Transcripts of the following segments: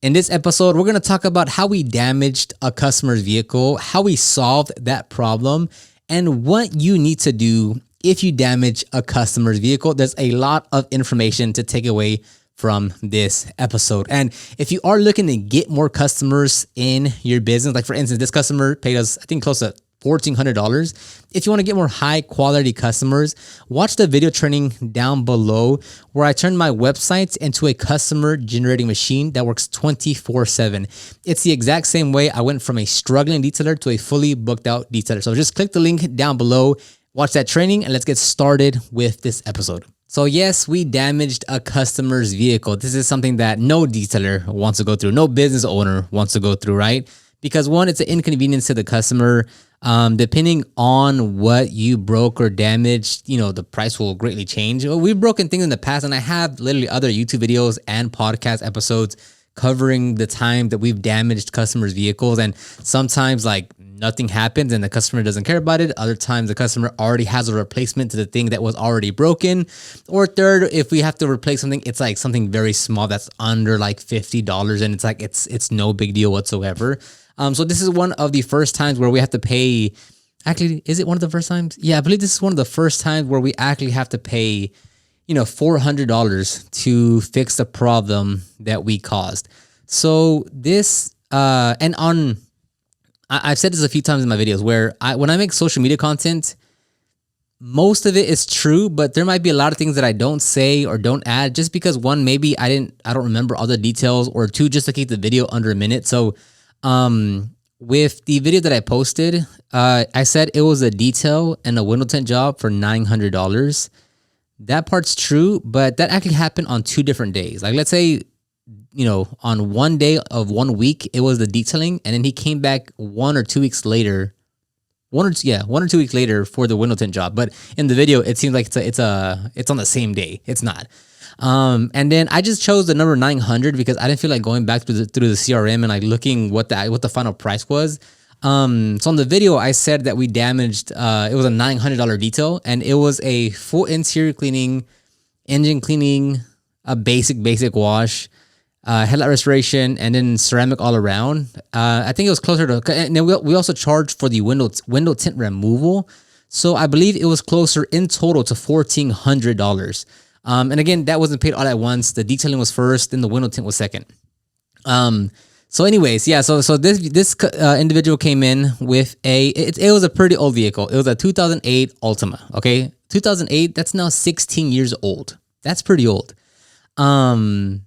In this episode, we're going to talk about how we damaged a customer's vehicle, how we solved that problem, and what you need to do if you damage a customer's vehicle. There's a lot of information to take away from this episode. And if you are looking to get more customers in your business, like for instance, this customer paid us, I think, close to $1,400. If you want to get more high quality customers, watch the video training down below where I turned my websites into a customer generating machine that works 24/7. It's the exact same way I went from a struggling detailer to a fully booked out detailer. So just click the link down below, watch that training, and let's get started with this episode. So yes, we damaged a customer's vehicle. This is something that no detailer wants to go through, no business owner wants to go through, right? Because one, it's an inconvenience to the customer. Depending on what you broke or damaged, the price will greatly change. We've broken things in the past, and I have literally other YouTube videos and podcast episodes covering the time that we've damaged customers' vehicles. And sometimes like nothing happens and the customer doesn't care about it. Other times the customer already has a replacement to the thing that was already broken. Or third, if we have to replace something, it's like something very small that's under like $50, and it's like it's no big deal whatsoever. So this is one of the first times where we have to pay. Actually, is it one of the first times? Yeah, I believe this is one of the first times where we actually have to pay, $400 to fix the problem that we caused. So this, I've said this a few times in my videos where when I make social media content, most of it is true, but there might be a lot of things that I don't say or don't add just because one, maybe I don't remember all the details, or two, just to keep the video under a minute. So, with the video that I posted, I said it was a detail and a window tint job for $900. That part's true, but that actually happened on 2 different days. Like, let's say, on one day of 1 week, it was the detailing, and then he came back 1 or 2 weeks later. 1 or 2 weeks later for the window tint job. But in the video, it seems like it's on the same day. It's not. And then I just chose the number 900 because I didn't feel like going back through the CRM and like looking what the final price was. So on the video, I said that we damaged, it was a $900 detail, and it was a full interior cleaning, engine cleaning, a basic wash, headlight restoration, and then ceramic all around. I think it was closer to, and then we also charged for the window tint removal. So I believe it was closer in total to $1,400. And again, that wasn't paid all at once. The detailing was first, then the window tint was second. So anyways, yeah, so this individual came in with it was a pretty old vehicle. It was a 2008 Altima, okay? 2008, that's now 16 years old. That's pretty old. My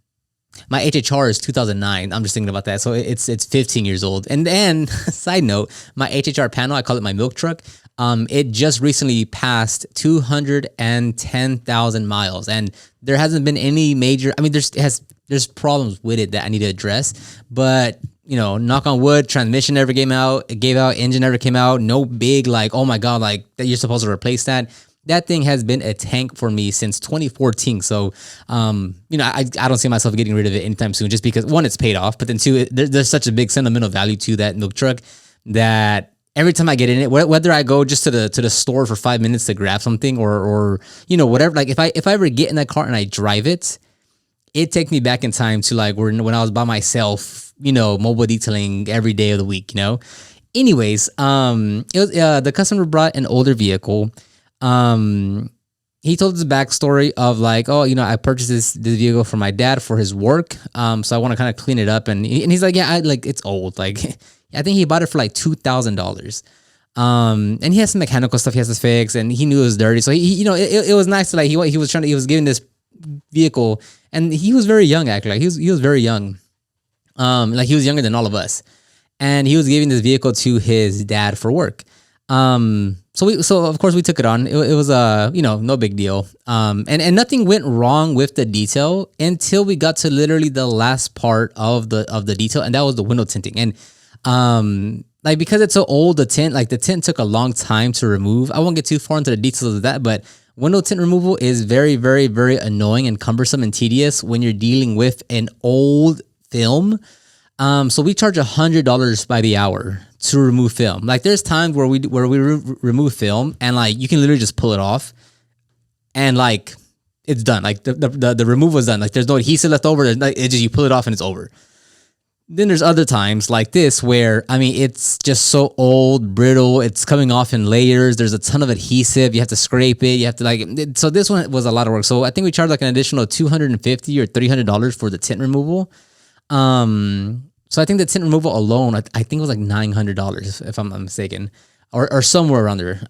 HHR is 2009. I'm just thinking about that. So it's 15 years old. And then, side note, my HHR panel, I call it my milk truck. It just recently passed 210,000 miles, and there hasn't been any major. I mean, there's problems with it that I need to address, but knock on wood, transmission never gave out, engine never came out. No big like, oh my god, like that you're supposed to replace that. That thing has been a tank for me since 2014. So, I don't see myself getting rid of it anytime soon, just because one, it's paid off, but then two, there's such a big sentimental value to that milk truck that every time I get in it, whether I go just to the store for 5 minutes to grab something or whatever, like if I ever get in that car and I drive it, it takes me back in time to like when I was by myself, mobile detailing every day of the week, Anyways, it was the customer brought an older vehicle. He told us the backstory of like, I purchased this vehicle for my dad for his work. So I want to kind of clean it up, and he's like, yeah, it's old. Like, I think he bought it for like $2,000. And he has some mechanical stuff he has to fix, and he knew it was dirty. So he it was nice to like, he was giving this vehicle, and he was very young actually. Like he was very young. Like he was younger than all of us, and he was giving this vehicle to his dad for work. So of course we took it on. It was no big deal. And nothing went wrong with the detail until we got to literally the last part of the detail, and that was the window tinting. And like because it's so old, the tint took a long time to remove. I won't get too far into the details of that, but window tint removal is very, very, very annoying and cumbersome and tedious when you're dealing with an old film. So we charge $100 by the hour to remove film. Like there's times where we remove film and like you can literally just pull it off and like it's done. Like the removal is done. Like there's no adhesive left over. Like it's just you pull it off and it's over. Then there's other times like this where, I mean, it's just so old, brittle. It's coming off in layers. There's a ton of adhesive. You have to scrape it. You have to so this one was a lot of work. So I think we charged like an additional $250 or $300 for the tint removal. So I think the tint removal alone, I think it was like $900 if I'm not mistaken, or somewhere around there.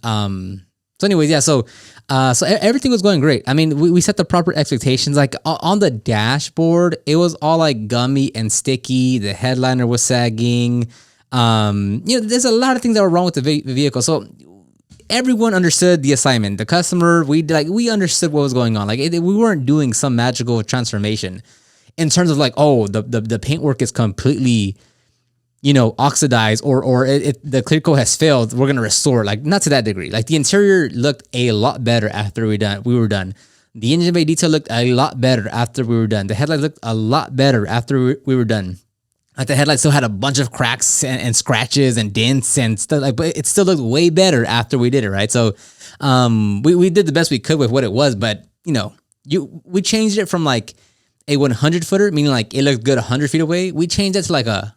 So anyways, yeah. So everything was going great. I mean, we set the proper expectations. Like on the dashboard, it was all like gummy and sticky. The headliner was sagging. There's a lot of things that were wrong with the vehicle. So everyone understood the assignment. The customer, we understood what was going on. Like we weren't doing some magical transformation in terms of like, oh, the paintwork is completely, oxidized or the clear coat has failed. We're going to restore it. Like not to that degree. Like the interior looked a lot better after we were done. The engine bay detail looked a lot better after we were done. The headlight looked a lot better after we were done. Like the headlight still had a bunch of cracks and scratches and dents and stuff, but it still looked way better after we did it, right? So we did the best we could with what it was, but we changed it from like a 100 footer, meaning like it looked good 100 feet away. We changed that to like a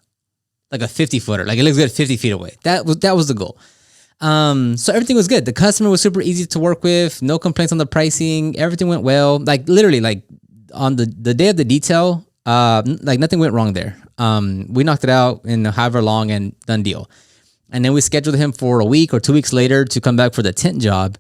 50 footer. Like it looks good 50 feet away. That was the goal. So everything was good. The customer was super easy to work with. No complaints on the pricing. Everything went well. Like literally, like on the day of the detail, like nothing went wrong there. We knocked it out in however long and done deal. And then we scheduled him for a week or 2 weeks later to come back for the tint job.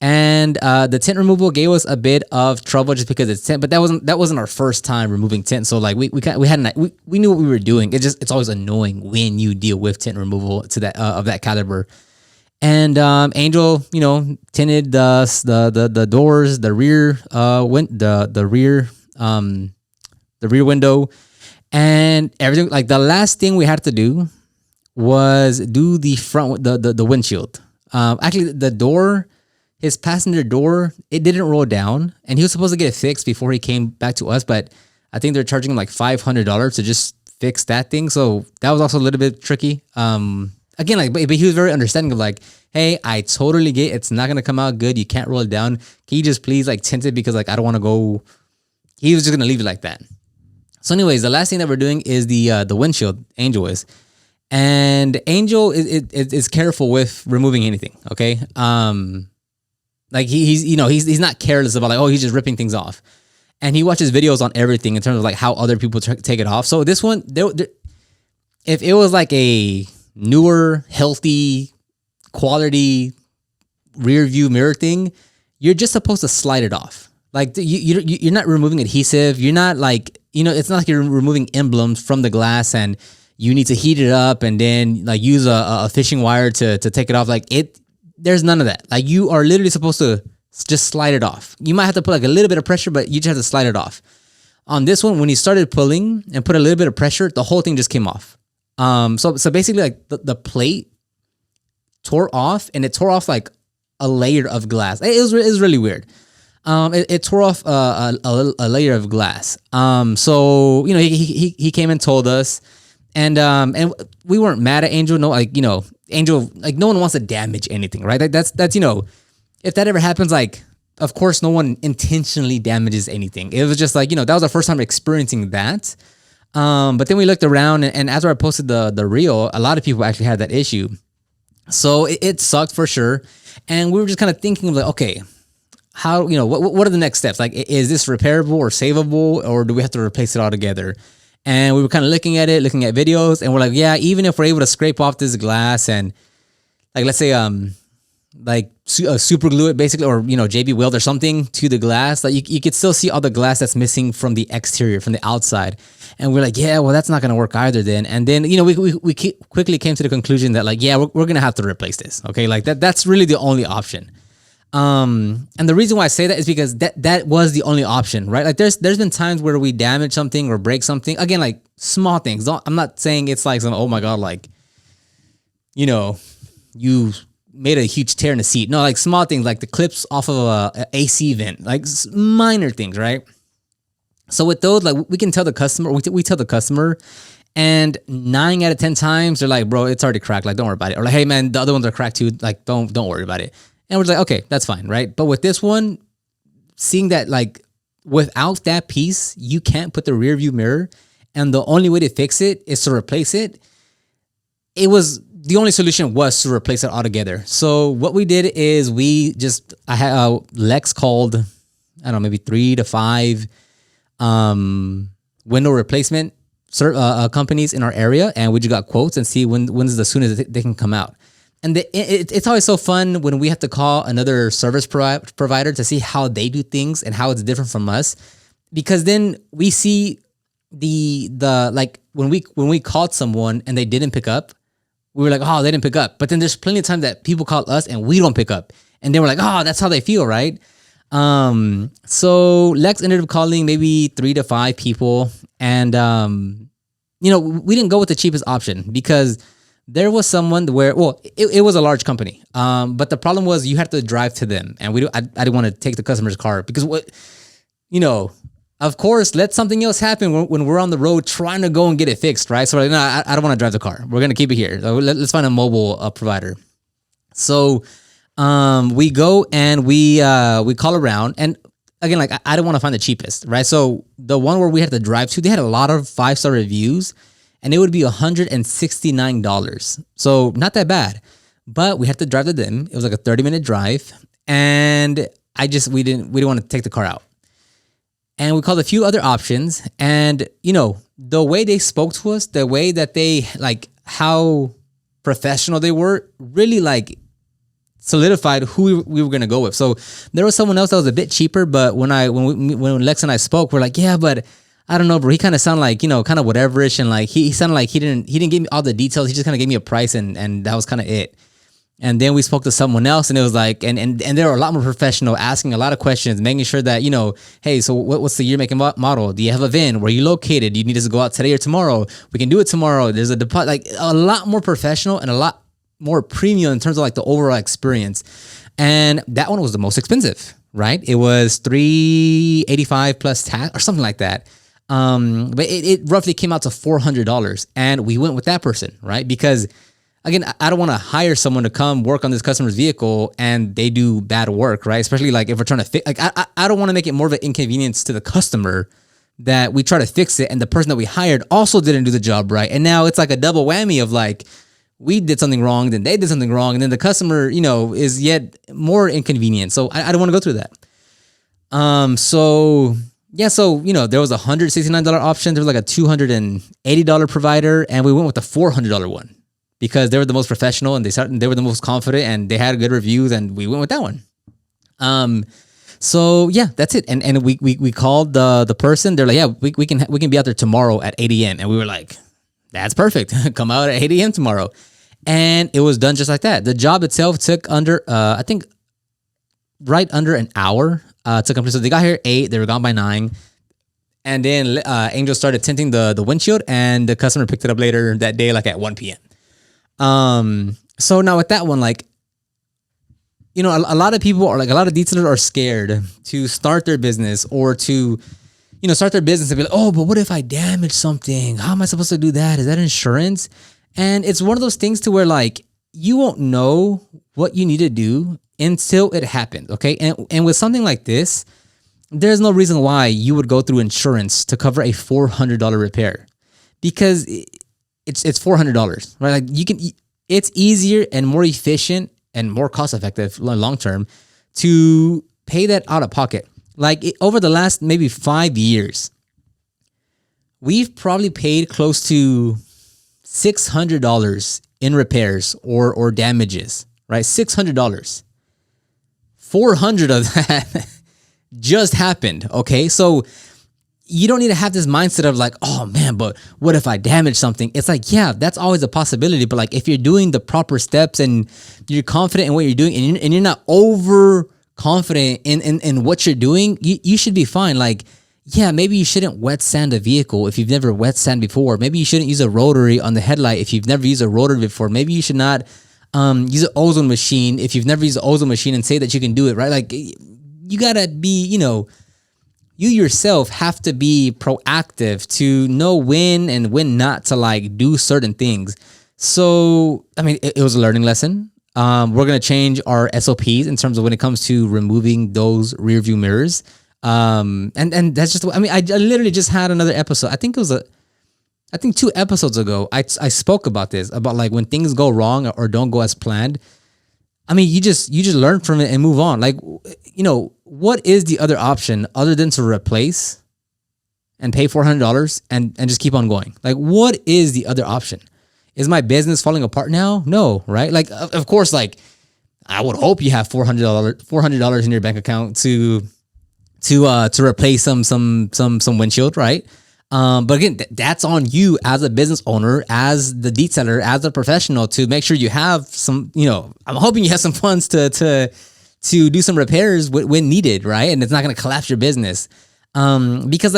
And the tint removal gave us a bit of trouble just because it's tint, but that wasn't our first time removing tint. So like we knew what we were doing. It's always annoying when you deal with tint removal to that of that caliber. And Angel, tinted the doors, the rear window, and everything. Like the last thing we had to do was do the front the windshield. Actually, the door. His passenger door, it didn't roll down, and he was supposed to get it fixed before he came back to us, but I think they're charging him like $500 to just fix that thing, so that was also a little bit tricky. Again, but he was very understanding of like, hey, I totally get it's not gonna come out good, you can't roll it down. Can you just please like tint it because like I don't want to go. He was just gonna leave it like that. So anyways, the last thing that we're doing is the windshield. Angel is. And Angel is careful with removing anything, okay? Like he's not careless about like, oh, he's just ripping things off, and he watches videos on everything in terms of like how other people take it off. So this one, if it was like a newer, healthy, quality rear view mirror thing, you're just supposed to slide it off. Like you're not removing adhesive. You're not like it's not like you're removing emblems from the glass and you need to heat it up and then like use a fishing wire to take it off. Like there's none of that. Like you are literally supposed to just slide it off. You might have to put like a little bit of pressure, but you just have to slide it off. On this one, when he started pulling and put a little bit of pressure, the whole thing just came off. So basically like the plate tore off, and it tore off like a layer of glass. It was really weird. It tore off a layer of glass. So he came and told us, and we weren't mad at Angel. No, Angel, like no one wants to damage anything, right? Like that's if that ever happens, like of course no one intentionally damages anything. It was just like that was our first time experiencing that. But then we looked around, and after I posted the reel, a lot of people actually had that issue. So it sucked for sure, and we were just kind of thinking of like, okay, how what are the next steps? Like, is this repairable or savable, or do we have to replace it altogether? And we were kind of looking at videos, and we're like, yeah, even if we're able to scrape off this glass and like, let's say, super glue it basically, or, JB Weld or something to the glass, like you could still see all the glass that's missing from the exterior, from the outside. And we're like, yeah, well, that's not going to work either then. And then, we quickly came to the conclusion that like, yeah, we're going to have to replace this. Okay. Like that's really the only option. And the reason why I say that is because that was the only option, right? Like there's been times where we damage something or break something. Again, like small things. I'm not saying it's like some, oh my God, like, you made a huge tear in the seat. No, like small things, like the clips off of a AC vent, like minor things, right? So with those, like we can tell the customer, we tell the customer, and 9 out of 10 times they're like, bro, it's already cracked. Like, don't worry about it. Or like, hey man, the other ones are cracked too. Like, don't worry about it. And we're just like, okay, that's fine, right? But with this one, seeing that like without that piece, you can't put the rear view mirror and the only way to fix it is to replace it, it was the only solution was to replace it altogether. So what we did is I had Lex called, I don't know, maybe 3 to 5 window replacement companies in our area, and we just got quotes and see when's the soonest they can come out. And it's always so fun when we have to call another service provider to see how they do things and how it's different from us, because then we see the like when we called someone and they didn't pick up, we were like, oh, they didn't pick up. But then there's plenty of times that people call us and we don't pick up, and then we're like, oh, that's how they feel, right? So Lex ended up calling maybe 3 to 5 people, and we didn't go with the cheapest option because there was someone where, well, it was a large company, but the problem was you had to drive to them, and I didn't want to take the customer's car because of course, let something else happen when we're on the road trying to go and get it fixed, right? So we're like, no, I don't want to drive the car. We're gonna keep it here. Let's find a mobile provider. So we go and we call around, and again, like I didn't want to find the cheapest, right? So the one where we had to drive to, they had a lot of 5-star reviews, and it would be $169. So not that bad, but we had to drive to them. It was like a 30-minute drive, and we didn't want to take the car out. And we called a few other options, and the way they spoke to us, the way that they how professional they were, really solidified who we were gonna go with. So there was someone else that was a bit cheaper, but when Lex and I spoke, we're like, yeah, but I don't know, bro. He kind of sounded like kind of whateverish, and he sounded like he didn't give me all the details. He just kind of gave me a price, and that was kind of it. And then we spoke to someone else, and it was like, and they were a lot more professional, asking a lot of questions, making sure that, hey, so what's the year, make, and model? Do you have a VIN? Where are you located? Do you need us to go out today or tomorrow? We can do it tomorrow. There's a deposit, a lot more professional and a lot more premium in terms of the overall experience. And that one was the most expensive, right? It was $385 plus tax or something like that. But it roughly came out to $400, and we went with that person, right? Because again, I don't want to hire someone to come work on this customer's vehicle and they do bad work, right? Especially if we're trying to fix, I don't want to make it more of an inconvenience to the customer that we try to fix it, and the person that we hired also didn't do the job right. And now it's like a double whammy of we did something wrong, then they did something wrong, and then the customer, is yet more inconvenient. So I don't want to go through that. So there was a $169 option. There was a $280 provider, and we went with the $400 one, because they were the most professional, and they were the most confident, and they had good reviews, and we went with that one. So yeah, that's it. And we called the person. They're like, yeah, we can be out there tomorrow at 8 a.m. And we were like, that's perfect. Come out at 8 a.m. tomorrow. And it was done just like that. The job itself took I think right under an hour to complete. So they got here at 8, they were gone by 9. And then Angel started tinting the windshield, and the customer picked it up later that day, at 1 p.m. So now with that one, a lot of people are a lot of detailers are scared to start their business, or to, start their business and be like, oh, but what if I damage something? How am I supposed to do that? Is that insurance? And it's one of those things to where you won't know what you need to do until it happens. Okay. And with something like this, there's no reason why you would go through insurance to cover a $400 repair, because it's $400, right? It's easier and more efficient and more cost effective long term to pay that out of pocket. Over the last maybe 5 years, we've probably paid close to $600 in repairs or damages, right? $600. 400 of that just happened. Okay. So you don't need to have this mindset of oh man, but what if I damage something? It's yeah, that's always a possibility. But if you're doing the proper steps and you're confident in what you're doing, and you're not over confident in what you're doing, you should be fine. Yeah, maybe you shouldn't wet sand a vehicle if you've never wet sand before. Maybe you shouldn't use a rotary on the headlight if you've never used a rotary before. Maybe you should not use an ozone machine if you've never used an ozone machine and say that you can do it, right? You gotta be, you yourself have to be proactive to know when and when not to do certain things. So, I mean, it was a learning lesson. We're going to change our SOPs in terms of when it comes to removing those rear view mirrors. And that's just, I mean, I literally just had another episode. I think it was I think 2 episodes ago, I spoke about this, about like when things go wrong or don't go as planned. I mean, you just learn from it and move on. Like, what is the other option other than to replace and pay $400 and just keep on going? Like, what is the other option? Is my business falling apart now? No, right? Like, of course, like I would hope you have $400 in your bank account to replace some windshield, right? But again, that's on you as a business owner, as the detailer, as a professional, to make sure you have some. I'm hoping you have some funds to do some repairs when needed, right? And it's not going to collapse your business, because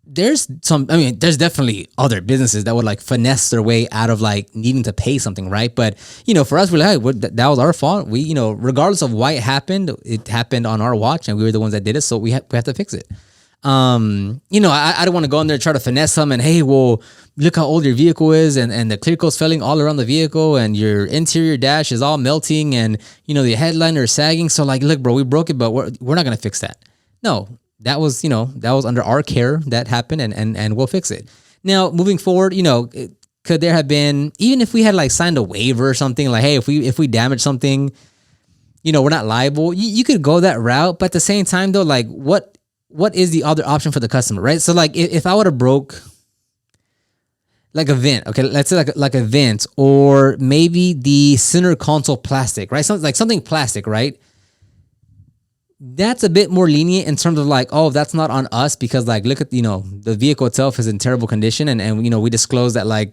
there's there's definitely other businesses that would like finesse their way out of like needing to pay something, right? But for us, we're like, hey, that was our fault. We, regardless of why it happened on our watch, and we were the ones that did it, so we have to fix it. I don't want to go in there and try to finesse them and, hey, well, look how old your vehicle is, and the clear coat's failing all around the vehicle, and your interior dash is all melting, and the headliner is sagging. So like, look, bro, we broke it, but we're not gonna fix that. No, that was under our care that happened, and we'll fix it. Now, moving forward, could there have been, even if we had like signed a waiver or something, like, hey, if we damage something, we're not liable. You could go that route, but at the same time though, like what is the other option for the customer, right? So like if I would have broke like a vent, okay, let's say like a vent, or maybe the center console plastic, right? Something plastic, right? That's a bit more lenient in terms of like, oh, that's not on us, because like, look at, the vehicle itself is in terrible condition, and we disclose that like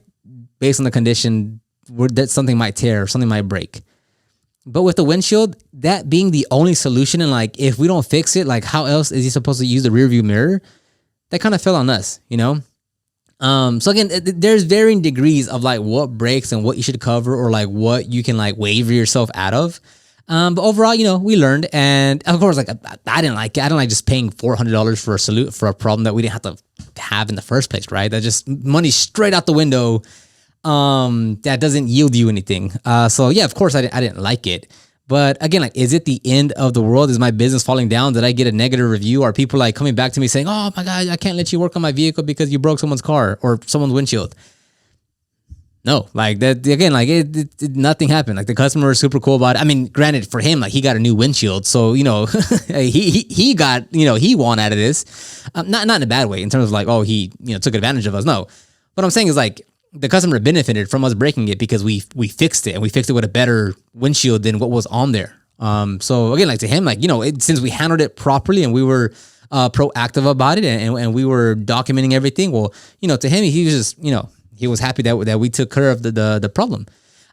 based on the condition, that something might tear, something might break. But with the windshield, that being the only solution, and like if we don't fix it, like how else is he supposed to use the rear view mirror? That kind of fell on us, So again, there's varying degrees of like what breaks and what you should cover, or like what you can like waiver yourself out of. But overall, we learned, and of course, like I didn't like it. I didn't like just paying $400 for a problem that we didn't have to have in the first place, right? That just money straight out the window. That doesn't yield you anything. So yeah, of course I didn't like it. But again, like, is it the end of the world? Is my business falling down? Did I get a negative review? Are people like coming back to me saying, oh my God, I can't let you work on my vehicle because you broke someone's car or someone's windshield? No, like that again, like it nothing happened. Like the customer was super cool about it. I mean, granted, for him, like he got a new windshield, so he got he won out of this, not in a bad way in terms of like, oh, he took advantage of us. No, what I'm saying is like the customer benefited from us breaking it because we fixed it, and we fixed it with a better windshield than what was on there. So again, like to him, like since we handled it properly and we were proactive about it, and we were documenting everything, well, to him, he was just he was happy that we took care of the problem.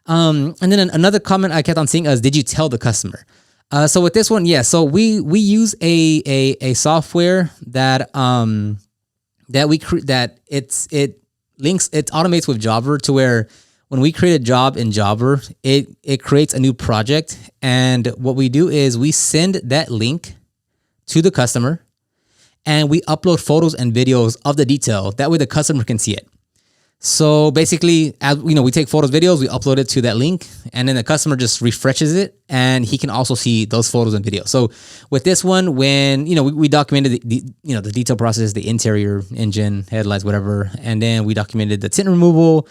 And then another comment I kept on seeing is, did you tell the customer? So with this one, yeah. So we use a software that it automates with Jobber, to where when we create a job in Jobber, it creates a new project, and what we do is we send that link to the customer, and we upload photos and videos of the detail. That way the customer can see it. So basically, as we take photos, videos, we upload it to that link, and then the customer just refreshes it, and he can also see those photos and videos. So with this one, when we documented the detail process, the interior, engine, headlights, whatever, and then we documented the tint removal.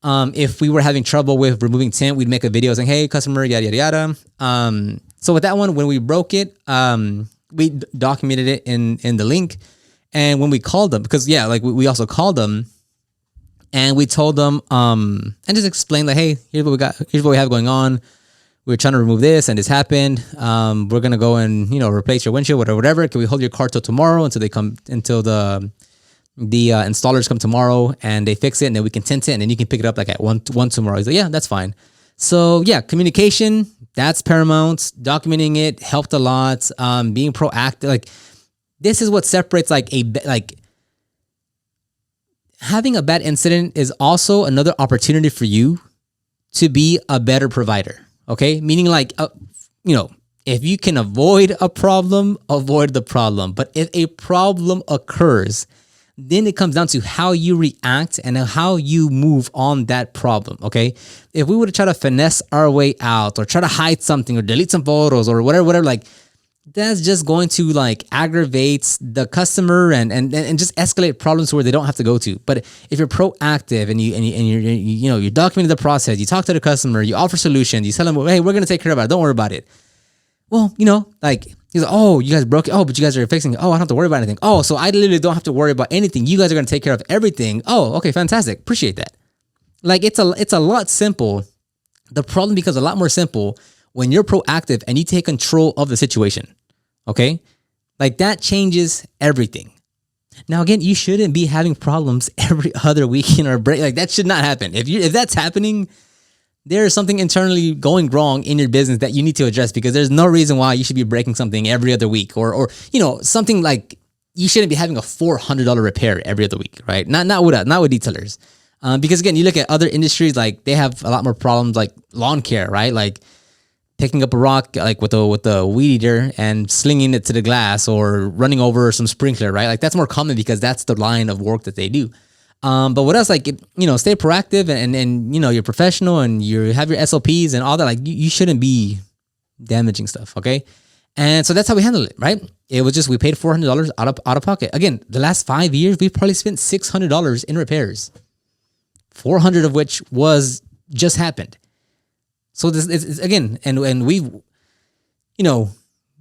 If we were having trouble with removing tint, we'd make a video saying, "Hey, customer, yada yada yada." So with that one, when we broke it, we documented it in the link, and when we called them, because we also called them. And we told them, and just explained like, hey, here's what we got. Here's what we have going on. We're trying to remove this, and this happened. We're gonna go and replace your windshield, whatever. Can we hold your car till tomorrow until the installers come tomorrow and they fix it, and then we can tint it, and then you can pick it up like at one tomorrow. He's like, yeah, that's fine. So yeah, communication, that's paramount. Documenting it helped a lot. Being proactive, like this is what separates having a bad incident is also another opportunity for you to be a better provider. Okay. Meaning if you can avoid a problem, avoid the problem. But if a problem occurs, then it comes down to how you react and how you move on that problem. Okay. If we were to try to finesse our way out, or try to hide something, or delete some photos, or whatever, like that's just going to like aggravate the customer and just escalate problems where they don't have to go to. But if you're proactive and you're documenting the process, you talk to the customer, you offer solutions, you tell them, hey, we're gonna take care of it. Don't worry about it. Well, like he's like, oh, you guys broke it. Oh, but you guys are fixing it. Oh, I don't have to worry about anything. Oh, so I literally don't have to worry about anything. You guys are gonna take care of everything. Oh, okay, fantastic. Appreciate that. Like it's a lot simple. The problem becomes a lot more simple when you're proactive and you take control of the situation. Okay? Like that changes everything. Now again, you shouldn't be having problems every other weekend or break. Like that should not happen. If that's happening, there is something internally going wrong in your business that you need to address, because there's no reason why you should be breaking something every other week or something like you shouldn't be having a $400 repair every other week, right? Not with detailers. Because again, you look at other industries, like they have a lot more problems, like lawn care, right? Like picking up a rock, like with a weed eater and slinging it to the glass, or running over some sprinkler, right? Like that's more common because that's the line of work that they do. But what else? Like, stay proactive and you're professional and you have your SOPs and all that. Like you shouldn't be damaging stuff. Okay. And so that's how we handle it, right? It was just, we paid $400 out of pocket. Again, the last 5 years, we've probably spent $600 in repairs, 400 of which was just happened. So this is again, and we've,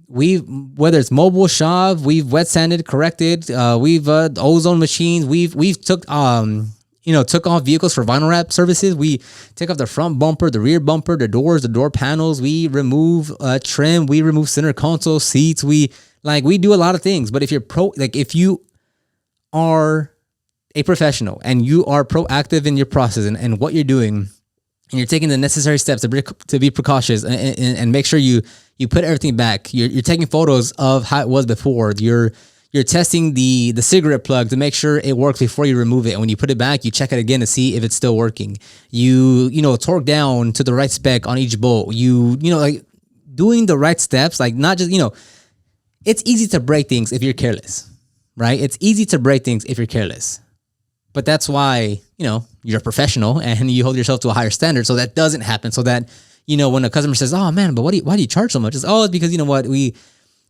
whether it's mobile shop, we've wet sanded, corrected, we've ozone machines, we've took off vehicles for vinyl wrap services. We take off the front bumper, the rear bumper, the doors, the door panels. We remove trim, we remove center console seats. We do a lot of things. But if if you are a professional and you are proactive in your process and what you're doing, and you're taking the necessary steps to be precautious and make sure you put everything back. You're taking photos of how it was before. You're testing the cigarette plug to make sure it works before you remove it. And when you put it back, you check it again to see if it's still working. You torque down to the right spec on each bolt. Like doing the right steps, like not just, it's easy to break things if you're careless, right? It's easy to break things if you're careless. But that's why, you're a professional and you hold yourself to a higher standard so that doesn't happen. So that, when a customer says, oh man, but why do you charge so much? It's because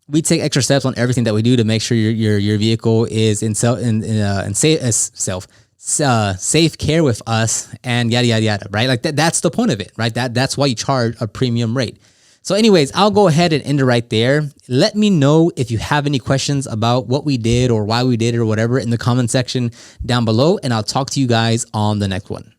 we take extra steps on everything that we do to make sure your vehicle is in safe care with us and yada, yada, yada, right? Like that's the point of it, right? That's why you charge a premium rate. So anyways, I'll go ahead and end it right there. Let me know if you have any questions about what we did or why we did it or whatever in the comment section down below, and I'll talk to you guys on the next one.